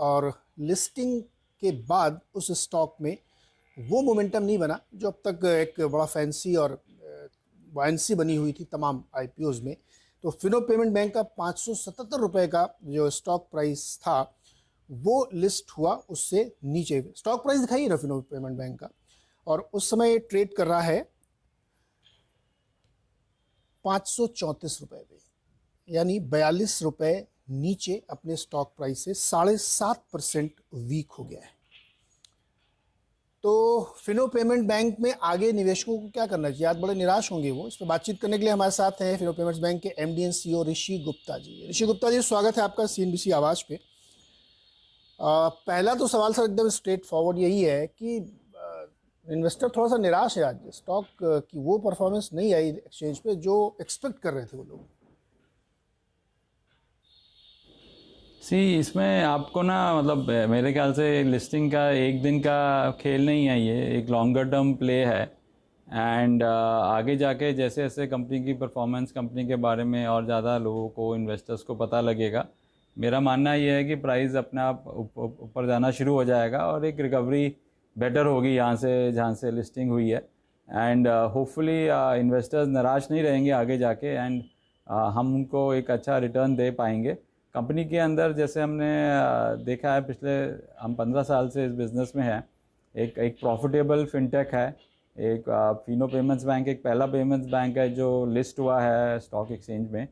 और लिस्टिंग के बाद उस स्टॉक में वो मोमेंटम नहीं बना जो अब तक एक बड़ा फैंसी और बायंसी बनी हुई थी तमाम आईपीओज में। तो फिनो पेमेंट बैंक का 577 रुपये का जो स्टॉक प्राइस था वो लिस्ट हुआ उससे नीचे। स्टॉक प्राइस दिखाइए ना फिनो पेमेंट बैंक का, और उस समय ट्रेड कर रहा है 534 रुपये पे, यानी 42 रुपये नीचे अपने स्टॉक प्राइस से 7.5% वीक हो गया है। तो फिनो पेमेंट बैंक में आगे निवेशकों को क्या करना चाहिए? आज बड़े निराश होंगे वो। इस पर बातचीत करने के लिए हमारे साथ हैं फिनो पेमेंट्स बैंक के एमडी एंड सीईओ ऋषि गुप्ता जी। ऋषि गुप्ता जी, स्वागत है आपका सीएनबीसी आवाज़ पे। पहला तो सवाल सर एकदम स्ट्रेट फॉरवर्ड यही है कि इन्वेस्टर थोड़ा सा निराश है आज। स्टॉक की वो परफॉर्मेंस नहीं आई एक्सचेंज पे जो एक्सपेक्ट कर रहे थे वो लोग। इसमें आपको ना मतलब मेरे ख्याल से लिस्टिंग का एक दिन का खेल नहीं है, ये एक लॉन्गर टर्म प्ले है। एंड आगे जाके जैसे जैसे कंपनी की परफॉर्मेंस, कंपनी के बारे में और ज़्यादा लोगों को, इन्वेस्टर्स को पता लगेगा, मेरा मानना ये है कि प्राइस अपने आप ऊपर जाना शुरू हो जाएगा और एक रिकवरी बेटर होगी यहाँ से जहाँ से लिस्टिंग हुई है। एंड होपफुली इन्वेस्टर्स निराश नहीं रहेंगे आगे जाके, एंड हम उनको एक अच्छा रिटर्न दे पाएंगे। कंपनी के अंदर जैसे हमने देखा है, पिछले हम 15 साल से इस बिज़नेस में हैं। एक प्रॉफिटेबल फिनटेक है। एक फिनो पेमेंट्स बैंक एक पहला पेमेंट्स बैंक है जो लिस्ट हुआ है स्टॉक एक्सचेंज में।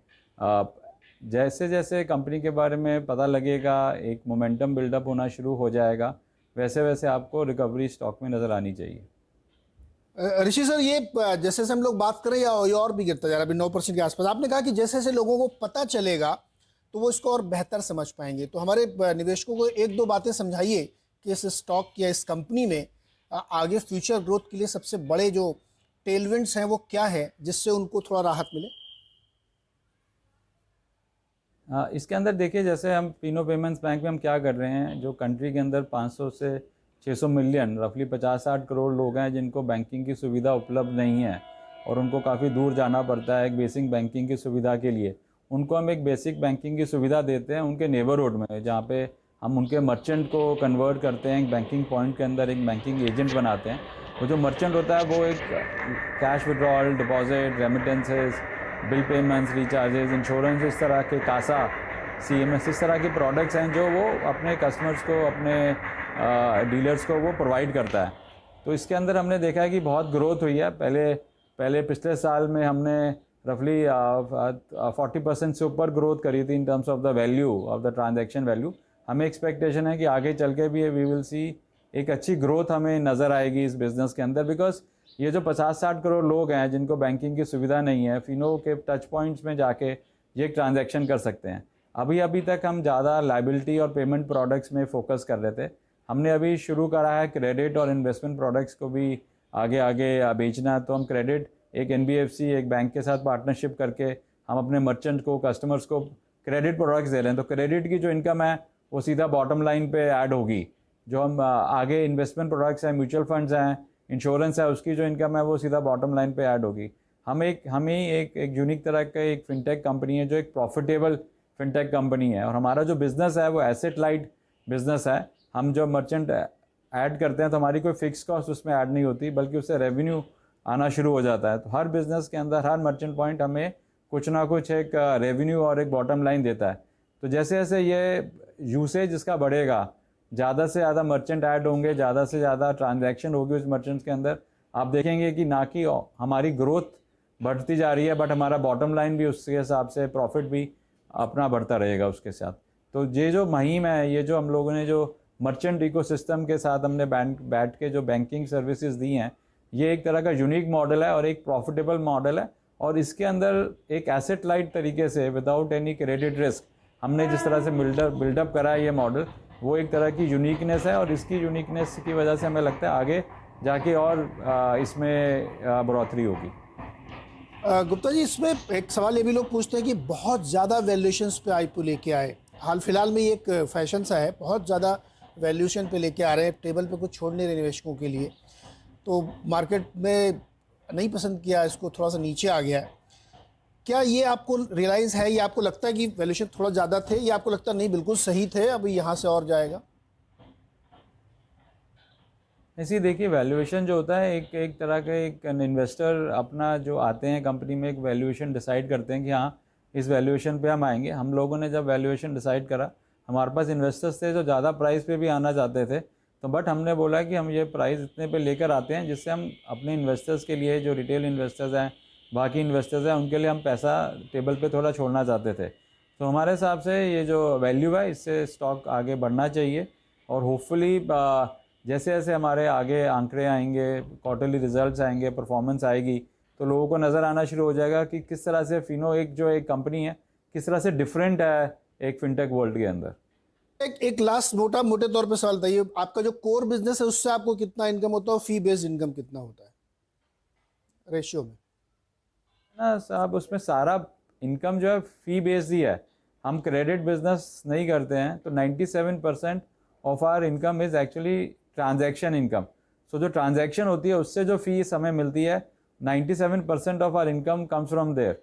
जैसे जैसे कंपनी के बारे में पता लगेगा, एक मोमेंटम बिल्डअप होना शुरू हो जाएगा, वैसे वैसे आपको रिकवरी स्टॉक में नज़र आनी चाहिए। ऋषि सर, ये जैसे जैसे हम लोग बात करें या ये और भी गिरता जा रहा है, अभी 9% के आसपास। आपने कहा कि जैसे जैसे लोगों को पता चलेगा तो वो इसको और बेहतर समझ पाएंगे। तो हमारे निवेशकों को एक दो बातें समझाइए कि इस स्टॉक या इस कंपनी में आगे फ्यूचर ग्रोथ के लिए सबसे बड़े जो टेलविंड्स हैं वो क्या है, जिससे उनको थोड़ा राहत मिले। इसके अंदर देखिए, जैसे हम फिनो पेमेंट्स बैंक में हम क्या कर रहे हैं, जो कंट्री के अंदर 500 से 600 मिलियन, रफली 50-60 करोड़ लोग हैं जिनको बैंकिंग की सुविधा उपलब्ध नहीं है और उनको काफ़ी दूर जाना पड़ता है एक बेसिक बैंकिंग की सुविधा के लिए। उनको हम एक बेसिक बैंकिंग की सुविधा देते हैं उनके नेबरहुड में, जहाँ पे हम उनके मर्चेंट को कन्वर्ट करते हैं एक बैंकिंग पॉइंट के अंदर, एक बैंकिंग एजेंट बनाते हैं। वो जो मर्चेंट होता है वो एक cash withdrawal, deposit, remittances, bill payments, recharges, insurance, इस तरह के कासा, सीएमएस, इस तरह के प्रोडक्ट्स हैं जो वो अपने कस्टमर्स को, अपने डीलर्स को वो प्रोवाइड करता है। तो इसके अंदर हमने देखा है कि बहुत ग्रोथ हुई है। पहले पिछले साल में हमने रफली 40% से ऊपर ग्रोथ करी थी in terms of the value of the transaction value. हमें एक्सपेक्टेशन है कि आगे चल के भी वी विल सी एक अच्छी ग्रोथ हमें नज़र आएगी इस बिज़नेस के अंदर, बिकॉज ये जो 50-60 करोड़ लोग हैं जिनको बैंकिंग की सुविधा नहीं है, फिनो के टच पॉइंट्स में जाके ये एक ट्रांजैक्शन कर सकते हैं। अभी तक हम ज़्यादा लाइबिलिटी और पेमेंट प्रोडक्ट्स में फ़ोकस कर रहे थे। हमने अभी शुरू करा है क्रेडिट और इन्वेस्टमेंट प्रोडक्ट्स को भी आगे आगे बेचना। तो हम क्रेडिट एक एनबीएफसी, एक बैंक के साथ पार्टनरशिप करके हम अपने मर्चेंट को, कस्टमर्स को क्रेडिट प्रोडक्ट्स दे रहे हैं। तो क्रेडिट की जो इनकम है वो सीधा बॉटम लाइन पे ऐड होगी। जो हम आगे इन्वेस्टमेंट प्रोडक्ट्स हैं, म्यूचुअल फंड्स हैं, इंश्योरेंस है, उसकी जो इनकम है वो सीधा बॉटम लाइन पे ऐड होगी। हम ही एक यूनिक तरह का एक फिनटेक कंपनी है जो एक प्रॉफिटेबल फिनटेक कंपनी है। और हमारा जो बिज़नेस है वो एसेट लाइट बिज़नेस है। हम जो मर्चेंट ऐड करते हैं तो हमारी कोई फिक्स कॉस्ट उसमें ऐड नहीं होती, बल्कि उससे रेवेन्यू आना शुरू हो जाता है। तो हर बिज़नेस के अंदर हर मर्चेंट पॉइंट हमें कुछ ना कुछ एक रेवेन्यू और एक बॉटम लाइन देता है। तो जैसे जैसे ये यूसेज इसका बढ़ेगा, ज़्यादा से ज़्यादा मर्चेंट ऐड होंगे, ज़्यादा से ज़्यादा ट्रांजैक्शन होगी उस मर्चेंट्स के अंदर, आप देखेंगे कि ना कि हमारी ग्रोथ बढ़ती जा रही है, बट हमारा बॉटम लाइन भी उसके हिसाब से, प्रॉफिट भी अपना बढ़ता रहेगा उसके साथ। तो ये जो मुहिम है, ये जो हम लोगों ने जो मर्चेंट इकोसिस्टम के साथ हमने बैठ के जो बैंकिंग सर्विसेज दी हैं, ये एक तरह का यूनिक मॉडल है और एक प्रॉफिटेबल मॉडल है। और इसके अंदर एक एसेट लाइट तरीके से, विदाउट एनी क्रेडिट रिस्क, हमने जिस तरह से बिल्डअप करा है ये मॉडल, वो एक तरह की यूनिकनेस है। और इसकी यूनिकनेस की वजह से हमें लगता है आगे जाके और इसमें बढ़ोतरी होगी। गुप्ता जी, इसमें एक सवाल ये भी लोग पूछते हैं कि बहुत ज़्यादा वैल्यूएशंस पे आईपीओ लेके आए। हाल फिलहाल में ये एक फैशन सा है, बहुत ज़्यादा वैल्यूएशन पे लेके आ रहे हैं, टेबल पे कुछ छोड़ नहीं रहे निवेशकों के लिए। तो मार्केट में नहीं पसंद किया, इसको थोड़ा सा नीचे आ गया है। क्या ये आपको रियलाइज़ है, या आपको लगता है कि वैल्यूएशन थोड़ा ज़्यादा थे, या आपको लगता है नहीं बिल्कुल सही थे, अभी यहाँ से और जाएगा? ऐसी देखिए, वैल्यूएशन जो होता है एक एक तरह का, एक इन्वेस्टर अपना जो आते हैं कंपनी में एक वैल्यूएशन डिसाइड करते हैं कि हाँ इस वैल्यूएशन पे हम आएंगे। हम लोगों ने जब वैल्यूएशन डिसाइड करा, हमारे पास इन्वेस्टर्स थे जो ज़्यादा प्राइस पे भी आना चाहते थे, तो बट हमने बोला कि हम ये प्राइस इतने पे लेकर आते हैं जिससे हम अपने इन्वेस्टर्स के लिए, जो रिटेल इन्वेस्टर्स हैं, बाकी इन्वेस्टर्स हैं, उनके लिए हम पैसा टेबल पे थोड़ा छोड़ना चाहते थे। तो हमारे हिसाब से ये जो वैल्यू है, इससे स्टॉक आगे बढ़ना चाहिए। और होपफुली जैसे जैसे हमारे आगे आंकड़े आएंगे, क्वार्टरली रिजल्ट्स आएंगे, परफॉर्मेंस आएगी, तो लोगों को नज़र आना शुरू हो जाएगा कि किस तरह से फिनो एक कंपनी है, किस तरह से डिफरेंट है एक फिनटेक वर्ल्ड के अंदर। एक लास्ट मोटे तौर पे सवाल बताइए, आपका जो कोर बिजनेस है उससे आपको कितना इनकम होता है और फी बेस्ड इनकम कितना होता है रेशियो में? ना साहब, उसमें सारा इनकम जो है फी बेस्ड ही है। हम क्रेडिट बिजनेस नहीं करते हैं, तो 97% of our income is actually transaction income. So जो ट्रांजैक्शन होती है उससे जो फीस हमें मिलती है, 97% of our income comes from there.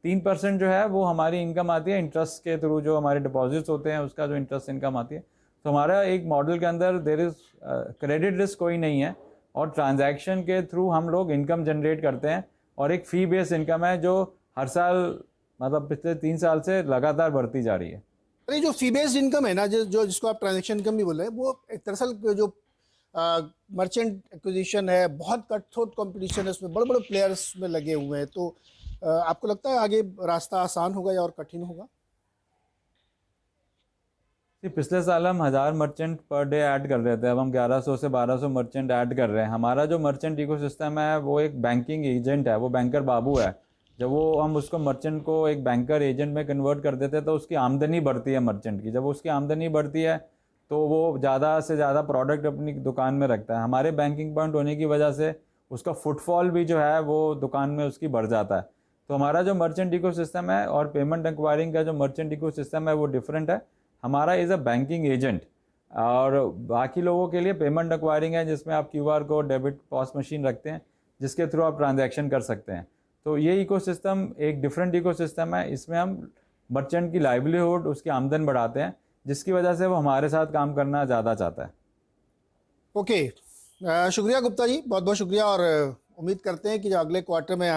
3% जो है वो हमारी इनकम आती है इंटरेस्ट के थ्रू, जो हमारे डिपॉजिट्स होते हैं उसका जो इंटरेस्ट इनकम आती है। तो हमारा एक मॉडल के अंदर देयर इज़ क्रेडिट रिस्क कोई नहीं है, और ट्रांजैक्शन के थ्रू हम लोग इनकम जनरेट करते हैं, और एक फ़ी बेस्ड इनकम है जो हर साल, मतलब पिछले 3 साल से लगातार बढ़ती जा रही है। अरे जो फी बेस्ड इनकम है ना, जो जिसको आप ट्रांजेक्शन इनकम भी बोल रहे हैं, वो दरअसल जो मर्चेंट एक्विजिशन है, बहुत कटथ्रोट कंपटीशन है, उसमें बड़े बड़े प्लेयर्स में लगे हुए हैं। तो आपको लगता है आगे रास्ता आसान होगा या और कठिन होगा? पिछले साल हम 1000 मर्चेंट पर डे ऐड कर रहे थे, अब हम 1100 से 1200 मर्चेंट ऐड कर रहे हैं। हमारा जो मर्चेंट इकोसिस्टम है वो एक बैंकिंग एजेंट है, वो बैंकर बाबू है। जब वो हम उसको मर्चेंट को एक बैंकर एजेंट में कन्वर्ट कर देते हैं तो उसकी आमदनी बढ़ती है मर्चेंट की। जब उसकी आमदनी बढ़ती है तो वो ज़्यादा से ज़्यादा प्रोडक्ट अपनी दुकान में रखता है। हमारे बैंकिंग पॉइंट होने की वजह से उसका फुटफॉल भी जो है वो दुकान में उसकी बढ़ जाता है। तो हमारा जो मर्चेंट इकोसिस्टम है और पेमेंट एक्वायरिंग का जो मर्चेंट इकोसिस्टम है वो डिफरेंट है। हमारा इज़ अ बैंकिंग एजेंट, और बाकी लोगों के लिए पेमेंट एक्वायरिंग है जिसमें आप QR code, debit, POS machine रखते हैं जिसके थ्रू आप ट्रांजैक्शन कर सकते हैं। तो ये इकोसिस्टम एक डिफरेंट इकोसिस्टम है। इसमें हम मर्चेंट की लाइवलीहुड, उसकी आमदन बढ़ाते हैं, जिसकी वजह से वो हमारे साथ काम करना ज़्यादा चाहता है। ओके, शुक्रिया गुप्ता जी, बहुत बहुत शुक्रिया। और उम्मीद करते हैं कि जो अगले क्वार्टर में